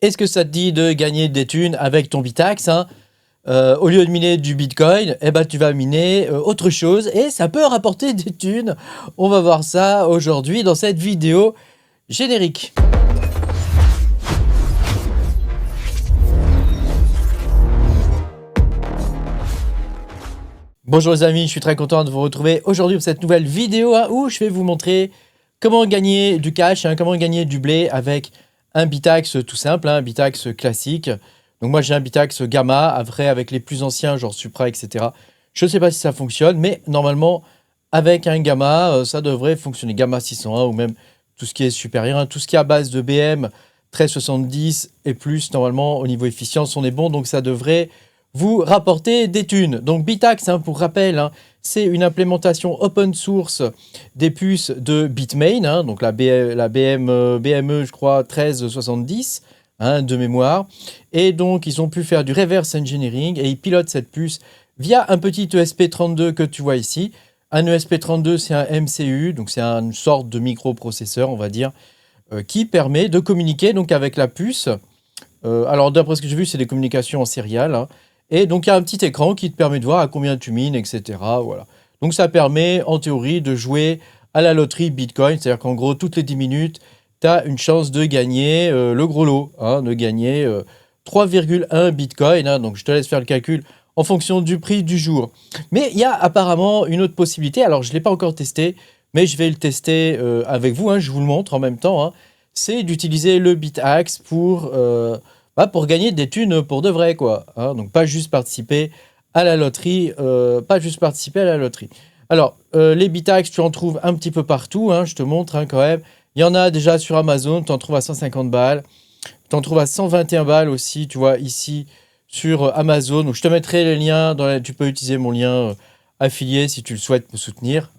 Est-ce que ça te dit de gagner des thunes avec ton Bitaxe, hein? Au lieu de miner du Bitcoin, eh ben, tu vas miner autre chose et ça peut rapporter des thunes. On va voir ça aujourd'hui dans cette vidéo générique. Bonjour les amis, je suis très content de vous retrouver aujourd'hui pour cette nouvelle vidéo où je vais vous montrer comment gagner du cash, comment gagner du blé avec un Bitaxe tout simple, un Bitaxe classique. Donc moi j'ai un Bitaxe Gamma, après avec les plus anciens genre Supra, etc. Je ne sais pas si ça fonctionne, mais normalement avec un Gamma, ça devrait fonctionner. Gamma 601 ou même tout ce qui est supérieur, tout ce qui est à base de BM 1370 et plus, normalement au niveau efficience on est bon, donc ça devrait vous rapporter des thunes. Donc Bitaxe, pour rappel, c'est une implémentation open source des puces de Bitmain, donc la BME, je crois, 1370, de mémoire. Et donc, ils ont pu faire du reverse engineering et ils pilotent cette puce via un petit ESP32 que tu vois ici. Un ESP32, c'est un MCU, donc c'est une sorte de microprocesseur, on va dire, qui permet de communiquer donc, avec la puce. Alors, d'après ce que j'ai vu, c'est des communications en serial, Et donc, il y a un petit écran qui te permet de voir à combien tu mines, etc. Voilà. Donc, ça permet, en théorie, de jouer à la loterie Bitcoin. C'est-à-dire qu'en gros, toutes les 10 minutes, tu as une chance de gagner le gros lot, de gagner 3,1 Bitcoin. Donc, je te laisse faire le calcul en fonction du prix du jour. Mais il y a apparemment une autre possibilité. Alors, je ne l'ai pas encore testé, mais je vais le tester avec vous. Je vous le montre en même temps. C'est d'utiliser le Bitaxe pour gagner des thunes pour de vrai, quoi. Donc, pas juste participer à la loterie. Alors, les Bitaxe, tu en trouves un petit peu partout. Je te montre quand même. Il y en a déjà sur Amazon. Tu en trouves à 150 balles. Tu en trouves à 121 balles aussi, tu vois, ici, sur Amazon. Donc, je te mettrai les liens. Tu peux utiliser mon lien affilié si tu le souhaites me soutenir.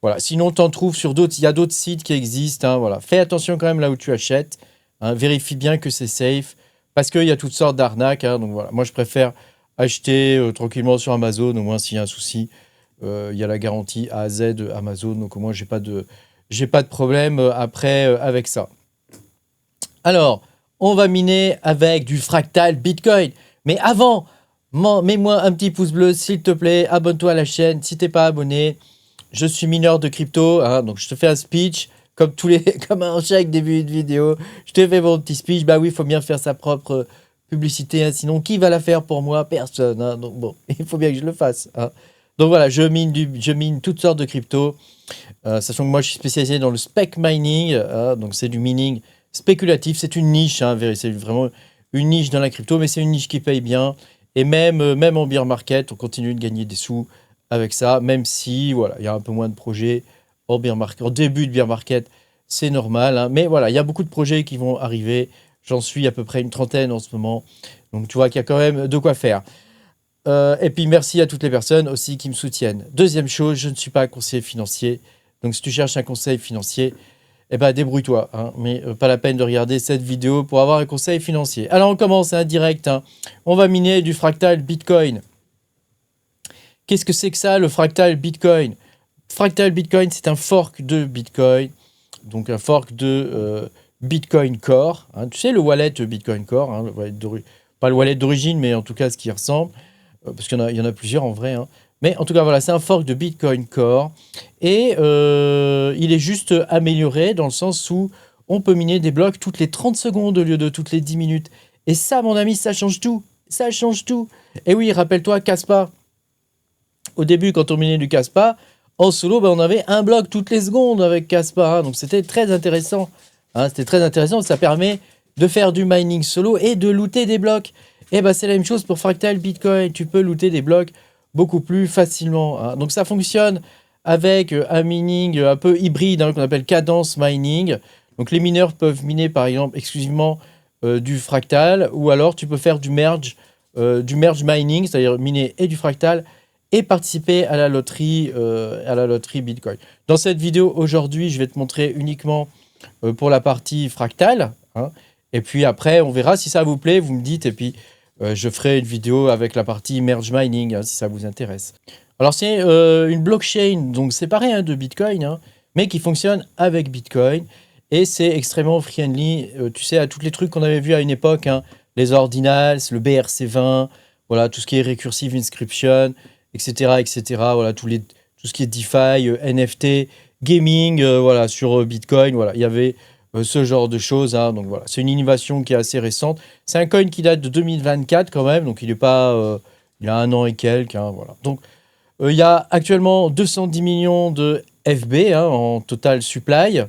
Voilà. Sinon, tu en trouves sur d'autres. Il y a d'autres sites qui existent. Voilà. Fais attention quand même là où tu achètes. Vérifie bien que c'est safe. Parce qu'il y a toutes sortes d'arnaques. Donc voilà, moi je préfère acheter tranquillement sur Amazon. Au moins s'il y a un souci, il y a la garantie A à Z Amazon. Donc au moins j'ai pas de problème après avec ça. Alors, on va miner avec du fractal Bitcoin. Mais avant, mets-moi un petit pouce bleu s'il te plaît. Abonne-toi à la chaîne si t'es pas abonné. Je suis mineur de crypto. Donc je te fais un speech. Comme à chaque début de vidéo, je te fais mon petit speech. Bah oui, il faut bien faire sa propre publicité. Sinon, qui va la faire pour moi? Personne. Donc bon, il faut bien que je le fasse. Donc voilà, je mine toutes sortes de cryptos. Sachant que moi, je suis spécialisé dans le spec mining. Donc c'est du mining spéculatif. C'est une niche. C'est vraiment une niche dans la crypto, mais c'est une niche qui paye bien. Et même en bear market, on continue de gagner des sous avec ça. Même si, voilà, il y a un peu moins de projets. En début de bear market, c'est normal. Mais voilà, il y a beaucoup de projets qui vont arriver. J'en suis à peu près une trentaine en ce moment. Donc, tu vois qu'il y a quand même de quoi faire. Et puis, merci à toutes les personnes aussi qui me soutiennent. Deuxième chose, je ne suis pas conseiller financier. Donc, si tu cherches un conseil financier, débrouille-toi. Mais pas la peine de regarder cette vidéo pour avoir un conseil financier. Alors, on commence direct. On va miner du fractal Bitcoin. Qu'est-ce que c'est que ça, le fractal Bitcoin ? Fractal Bitcoin, c'est un fork de Bitcoin, donc un fork de Bitcoin Core. Tu sais, le wallet Bitcoin Core, pas le wallet d'origine, mais en tout cas ce qui ressemble, parce qu'il y en a plusieurs en vrai. Mais en tout cas, voilà, c'est un fork de Bitcoin Core. Et il est juste amélioré dans le sens où on peut miner des blocs toutes les 30 secondes au lieu de toutes les 10 minutes. Et ça, mon ami, ça change tout. Ça change tout. Et oui, rappelle-toi, Kaspa. Au début, quand on minait du Kaspa, en solo, on avait un bloc toutes les secondes avec Kaspa. Donc, c'était très intéressant. Ça permet de faire du mining solo et de looter des blocs. Et c'est la même chose pour Fractal Bitcoin. Tu peux looter des blocs beaucoup plus facilement. Donc, ça fonctionne avec un mining un peu hybride qu'on appelle cadence mining. Donc, les mineurs peuvent miner, par exemple, exclusivement du fractal. Ou alors, tu peux faire du merge mining, c'est-à-dire miner et du fractal et participer à la loterie Bitcoin. Dans cette vidéo aujourd'hui, je vais te montrer uniquement pour la partie fractale. Et puis après, on verra si ça vous plaît, vous me dites. Et puis, je ferai une vidéo avec la partie merge mining, si ça vous intéresse. Alors, c'est une blockchain, donc séparée de Bitcoin, mais qui fonctionne avec Bitcoin. Et c'est extrêmement friendly, tu sais, à tous les trucs qu'on avait vus à une époque, hein, les ordinals, le BRC20, voilà, tout ce qui est recursive inscription, etc., etc., voilà, tout ce qui est DeFi, NFT, gaming, voilà, sur Bitcoin, voilà, il y avait ce genre de choses, hein, donc voilà, c'est une innovation qui est assez récente. C'est un coin qui date de 2024 quand même, donc il est pas, il a 1 an et quelques, hein, voilà. Donc il y a actuellement 210 millions de FB hein, en total supply.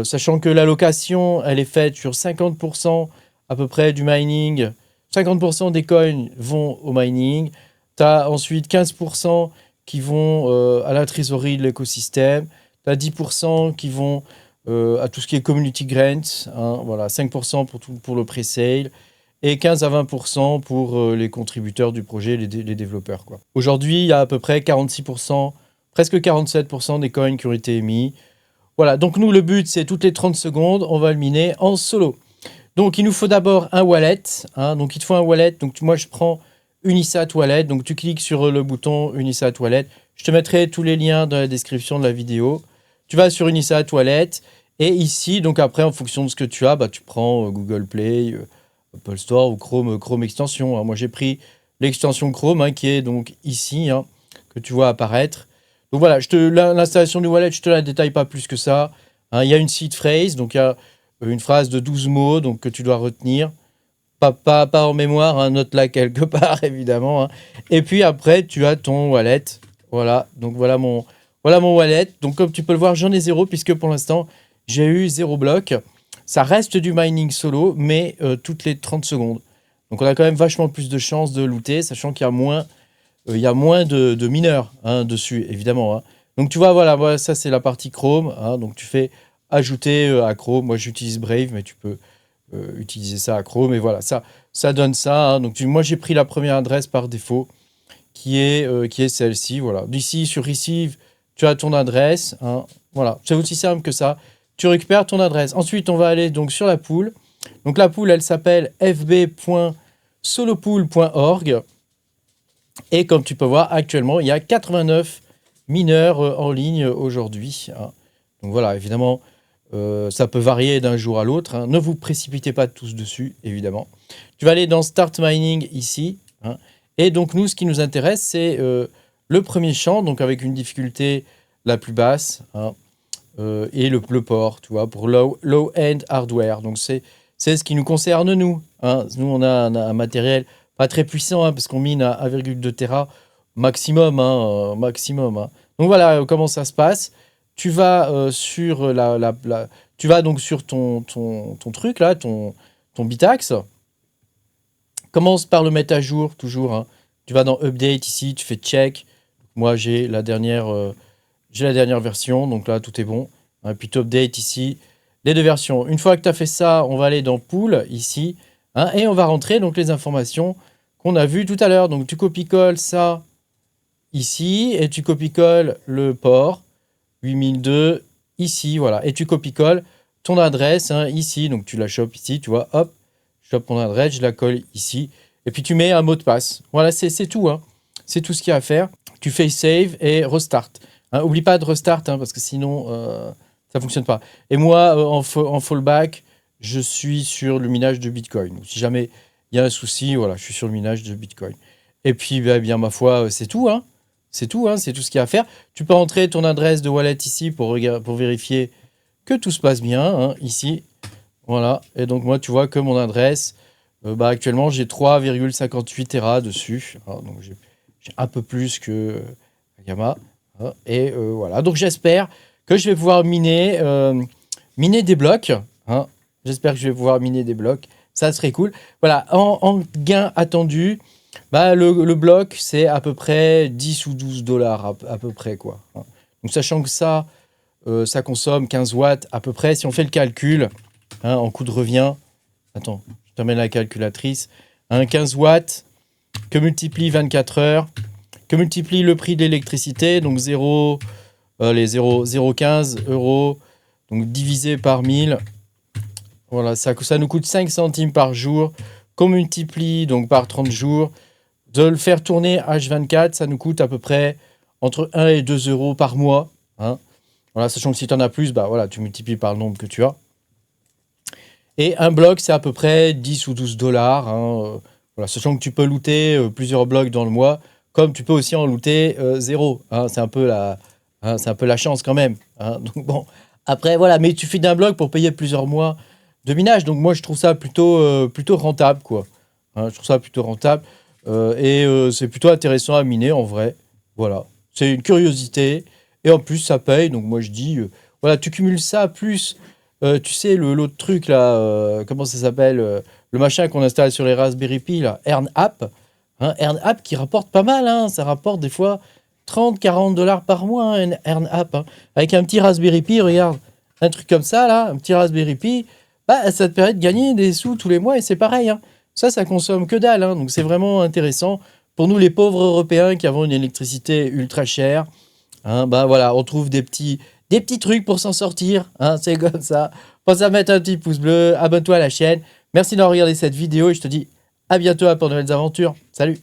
Sachant que l'allocation, elle est faite sur 50% à peu près du mining. 50% des coins vont au mining. Tu as ensuite 15% qui vont à la trésorerie de l'écosystème. Tu as 10% qui vont à tout ce qui est community grants. Hein, voilà, 5% pour le pre-sale. Et 15 à 20% pour les contributeurs du projet, les développeurs, quoi. Aujourd'hui, il y a à peu près 46%, presque 47% des coins qui ont été émis. Voilà, donc nous, le but, c'est toutes les 30 secondes, on va le miner en solo. Donc, il nous faut d'abord un wallet. Hein, donc, il te faut un wallet. Donc, moi, je prends Unisat Wallet. Donc, tu cliques sur le bouton Unisat Wallet. Je te mettrai tous les liens dans la description de la vidéo. Tu vas sur Unisat Wallet. Et ici, donc après, en fonction de ce que tu as, bah, tu prends Google Play, Apple Store ou Chrome Extension. Hein. Moi, j'ai pris l'extension Chrome hein, qui est donc ici, hein, que tu vois apparaître. Donc voilà, l'installation du wallet, je ne te la détaille pas plus que ça. Hein, il y a une seed phrase, donc il y a une phrase de 12 mots donc, que tu dois retenir. Pas en mémoire, hein, note-la quelque part, évidemment. Hein. Et puis après, tu as ton wallet. Voilà, donc voilà mon wallet. Donc comme tu peux le voir, j'en ai 0 puisque pour l'instant, j'ai eu 0 bloc. Ça reste du mining solo, mais toutes les 30 secondes. Donc on a quand même vachement plus de chances de looter, sachant qu'il y a moins de mineurs hein, dessus, évidemment. Hein. Donc tu vois, voilà, ça c'est la partie Chrome. Hein, donc tu fais ajouter à Chrome. Moi j'utilise Brave, mais tu peux utiliser ça à Chrome. Et voilà, ça donne ça. Hein. Donc moi j'ai pris la première adresse par défaut, qui est celle-ci. Voilà. D'ici sur Receive, tu as ton adresse. Hein. Voilà, c'est aussi simple que ça. Tu récupères ton adresse. Ensuite, on va aller donc sur la pool. Donc la pool, elle s'appelle fb.solopool.org. Et comme tu peux voir, actuellement, il y a 89 mineurs en ligne aujourd'hui. Hein. Donc voilà, évidemment, ça peut varier d'un jour à l'autre. Hein. Ne vous précipitez pas tous dessus, évidemment. Tu vas aller dans Start Mining ici. Hein. Et donc, nous, ce qui nous intéresse, c'est le premier champ, donc avec une difficulté la plus basse. Hein. Et le port, tu vois, pour low-end hardware. Donc, c'est ce qui nous concerne, nous. Hein. Nous, on a un matériel pas très puissant, hein, parce qu'on mine à 1,2 Tera maximum. Hein, maximum hein. Donc, voilà comment ça se passe. Tu vas sur tu vas donc sur ton truc, là, ton Bitax. Commence par le mettre à jour, toujours. Hein. Tu vas dans Update, ici, tu fais Check. Moi, j'ai la dernière version, donc là, tout est bon. Et puis, tu updates ici les 2 versions. Une fois que tu as fait ça, on va aller dans Pool, ici, hein, et on va rentrer donc les informations qu'on a vues tout à l'heure. Donc, tu copies-colles ça ici, et tu copies-colles le port 8002 ici, voilà. Et tu copies-colles ton adresse hein, ici, donc tu la chopes ici, tu vois, hop, je chope mon adresse, je la colle ici, et puis tu mets un mot de passe. Voilà, c'est tout, hein. C'est tout ce qu'il y a à faire. Tu fais save et restart. Hein, oublie pas de restart, hein, parce que sinon, ça ne fonctionne pas. Et moi, en fallback, je suis sur le minage de Bitcoin. Donc, si jamais il y a un souci, voilà, je suis sur le minage de Bitcoin. Et puis, bien, ma foi, c'est tout. Hein. C'est tout, hein, c'est tout ce qu'il y a à faire. Tu peux entrer ton adresse de wallet ici pour vérifier que tout se passe bien, hein, ici. Voilà. Et donc, moi, tu vois que mon adresse, actuellement, j'ai 3,58 Tera dessus. Alors, donc, j'ai un peu plus que Yama. Et voilà. Donc, j'espère que je vais pouvoir miner des blocs. Hein. J'espère que je vais pouvoir miner des blocs. Ça serait cool. Voilà. En gain attendu, le bloc, c'est à peu près 10 ou 12 dollars à peu près, quoi. Hein. Donc, sachant que ça consomme 15 watts à peu près. Si on fait le calcul, hein, en coût de revient, attends, je t'amène la calculatrice, hein, 15 watts que multiplie 24 heures, que multiplie le prix de l'électricité, donc 0,15 euros, donc divisé par 1000, voilà, ça nous coûte 5 centimes par jour, qu'on multiplie donc par 30 jours, de le faire tourner H24, ça nous coûte à peu près entre 1 et 2 euros par mois, hein. Voilà, sachant que si tu en as plus, bah voilà, tu multiplies par le nombre que tu as. Et un bloc, c'est à peu près 10 ou 12 dollars. Voilà, sachant que tu peux looter plusieurs blocs dans le mois, comme tu peux aussi en looter zéro. C'est un peu c'est un peu la chance quand même. Donc bon, après voilà, mais il suffit d'un bloc pour payer plusieurs mois de minage. Donc moi, je trouve ça plutôt rentable, quoi. Je trouve ça plutôt rentable. C'est plutôt intéressant à miner en vrai. Voilà, c'est une curiosité. Et en plus, ça paye. Donc moi, je dis, voilà, tu cumules ça plus, tu sais, l'autre truc là, comment ça s'appelle le machin qu'on installe sur les Raspberry Pi, là, Earn App. Earn App qui rapporte pas mal. Ça rapporte des fois 30-40 dollars par mois, Earn App. Avec un petit Raspberry Pi, regarde, un truc comme ça, là, un petit Raspberry Pi, bah, ça te permet de gagner des sous tous les mois et c'est pareil. Ça consomme que dalle. Donc c'est vraiment intéressant. Pour nous, les pauvres Européens qui avons une électricité ultra chère, bah voilà, on trouve des petits trucs pour s'en sortir. C'est comme ça. Pense à mettre un petit pouce bleu, abonne-toi à la chaîne. Merci d'avoir regardé cette vidéo et je te dis à bientôt pour de nouvelles aventures. Salut!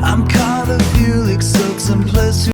I'm caught a few like silks and bliss.